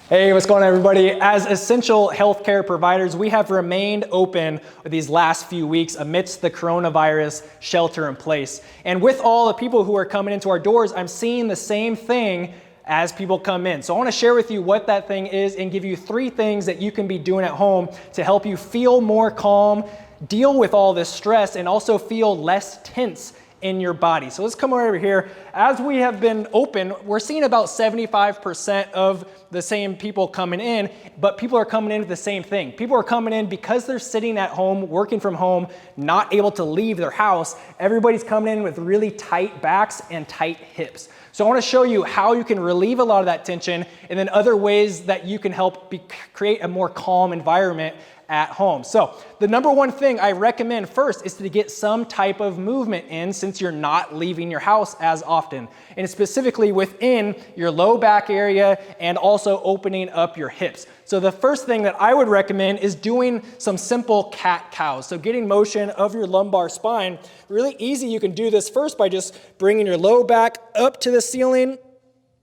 Hey, what's going on, everybody? As essential healthcare providers, we have remained open these last few weeks amidst the coronavirus shelter in place. And with all the people who are coming into our doors, I'm seeing the same thing as people come in. So I want to share with you what that thing is and give you 3 things that you can be doing at home to help you feel more calm, deal with all this stress, and also feel less tense in your body. So let's come over here. As we have been open, we're seeing about 75% of the same people coming in, but people are coming in with the same thing. People are coming in because they're sitting at home, working from home, not able to leave their house. Everybody's coming in with really tight backs and tight hips. So I want to show you how you can relieve a lot of that tension and then other ways that you can help create a more calm environment at home. So the number one thing I recommend first is to get some type of movement in since you're not leaving your house as often, and specifically within your low back area and also opening up your hips. So the first thing that I would recommend is doing some simple cat-cows. So getting motion of your lumbar spine. Really easy. You can do this first by just bringing your low back up to the ceiling,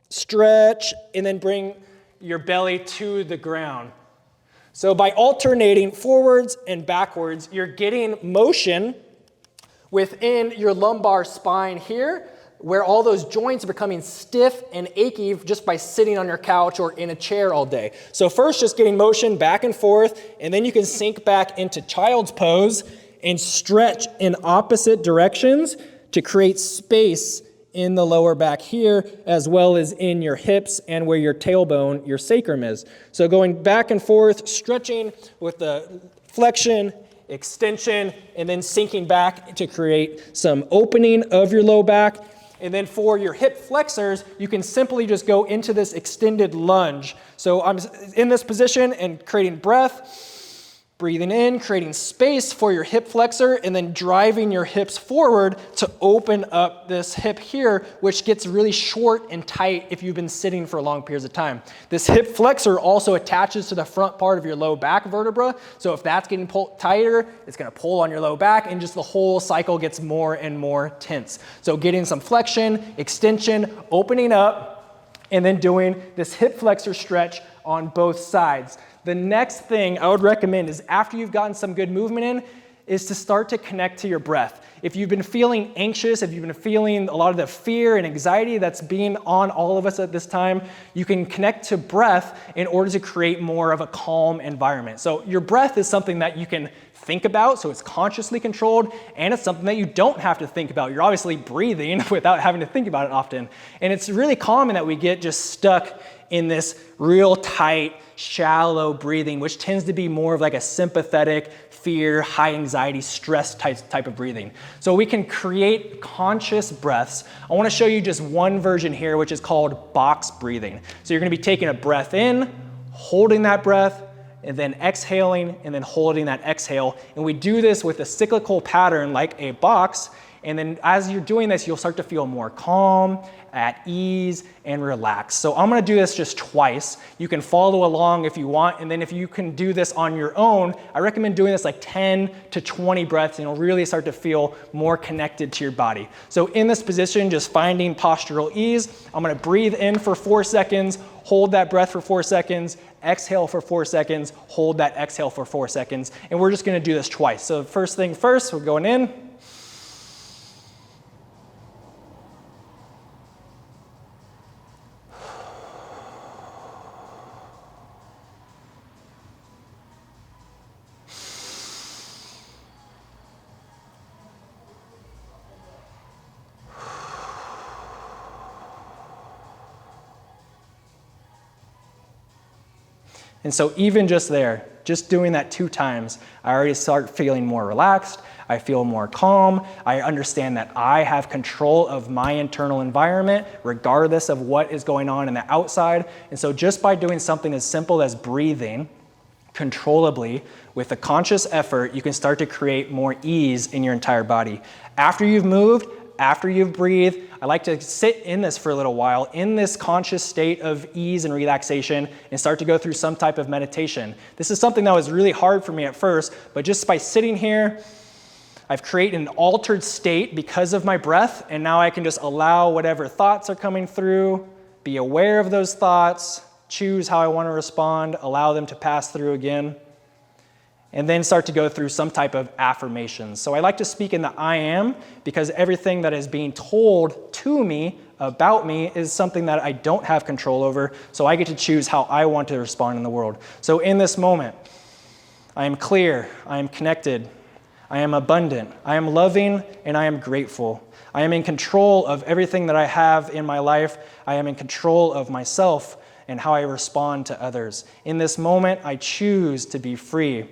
stretch, and then bring your belly to the ground. So by alternating forwards and backwards, you're getting motion within your lumbar spine here, where all those joints are becoming stiff and achy just by sitting on your couch or in a chair all day. So first, just getting motion back and forth, and then you can sink back into child's pose and stretch in opposite directions to create space in the lower back here, as well as in your hips and where your tailbone, your sacrum is. So going back and forth, stretching with the flexion, extension, and then sinking back to create some opening of your low back. And then for your hip flexors, you can simply just go into this extended lunge. So I'm in this position and creating breath, breathing in, creating space for your hip flexor, and then driving your hips forward to open up this hip here, which gets really short and tight if you've been sitting for long periods of time. This hip flexor also attaches to the front part of your low back vertebra. So if that's getting tighter, it's going to pull on your low back, and just the whole cycle gets more and more tense. So getting some flexion, extension, opening up, and then doing this hip flexor stretch on both sides. The next thing I would recommend is after you've gotten some good movement in, is to start to connect to your breath. If you've been feeling anxious, if you've been feeling a lot of the fear and anxiety that's being on all of us at this time, you can connect to breath in order to create more of a calm environment. So your breath is something that you can think about, so it's consciously controlled, and it's something that you don't have to think about. You're obviously breathing without having to think about it often. And it's really common that we get just stuck in this real tight, shallow breathing, which tends to be more of like a sympathetic, fear, high anxiety, stress type of breathing. So we can create conscious breaths. I want to show you just one version here, which is called box breathing. So you're going to be taking a breath in, holding that breath, and then exhaling, and then holding that exhale. And we do this with a cyclical pattern like a box. And then as you're doing this, you'll start to feel more calm, at ease, and relaxed. So I'm gonna do this just twice. You can follow along if you want, and then if you can do this on your own, I recommend doing this like 10 to 20 breaths, and you'll really start to feel more connected to your body. So in this position, just finding postural ease, I'm gonna breathe in for 4 seconds, hold that breath for 4 seconds, exhale for 4 seconds, hold that exhale for 4 seconds, and we're just gonna do this twice. So first thing first, we're going in. And so even just there, just doing that 2 times, I already start feeling more relaxed. I feel more calm. I understand that I have control of my internal environment, regardless of what is going on in the outside. And so just by doing something as simple as breathing controllably with a conscious effort, you can start to create more ease in your entire body. After you've moved, after you've breathed, I like to sit in this for a little while, in this conscious state of ease and relaxation, and start to go through some type of meditation. This is something that was really hard for me at first, but just by sitting here, I've created an altered state because of my breath, and now I can just allow whatever thoughts are coming through, be aware of those thoughts, choose how I want to respond, allow them to pass through again, and then start to go through some type of affirmations. So I like to speak in the I am, because everything that is being told to me about me is something that I don't have control over, so I get to choose how I want to respond in the world. So in this moment, I am clear, I am connected, I am abundant, I am loving, and I am grateful. I am in control of everything that I have in my life. I am in control of myself and how I respond to others. In this moment, I choose to be free.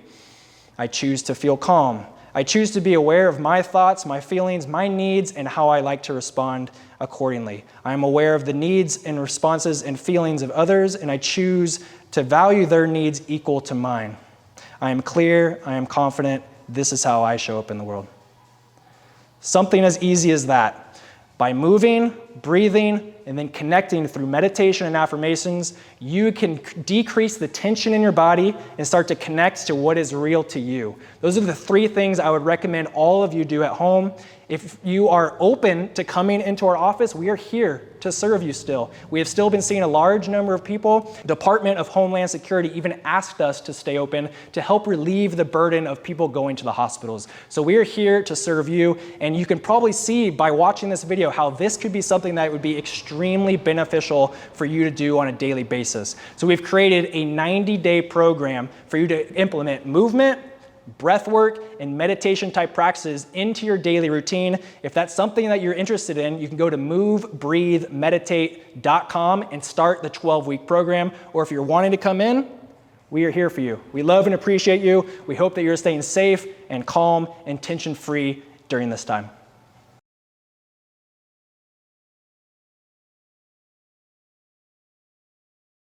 I choose to feel calm. I choose to be aware of my thoughts, my feelings, my needs, and how I like to respond accordingly. I am aware of the needs and responses and feelings of others, and I choose to value their needs equal to mine. I am clear, I am confident, this is how I show up in the world. Something as easy as that. By moving, breathing, and then connecting through meditation and affirmations, you can decrease the tension in your body and start to connect to what is real to you. Those are the 3 things I would recommend all of you do at home. If you are open to coming into our office, we are here to serve you still. We have still been seeing a large number of people. Department of Homeland Security even asked us to stay open to help relieve the burden of people going to the hospitals. So we are here to serve you, and you can probably see by watching this video how this could be something that would be extremely beneficial for you to do on a daily basis. So we've created a 90-day program for you to implement movement, breath work, and meditation type practices into your daily routine. If that's something that you're interested in, you can go to movebreathemeditate.com and start the 12-week program. Or if you're wanting to come in, we are here for you. We love and appreciate you. We hope that you're staying safe and calm and tension-free during this time.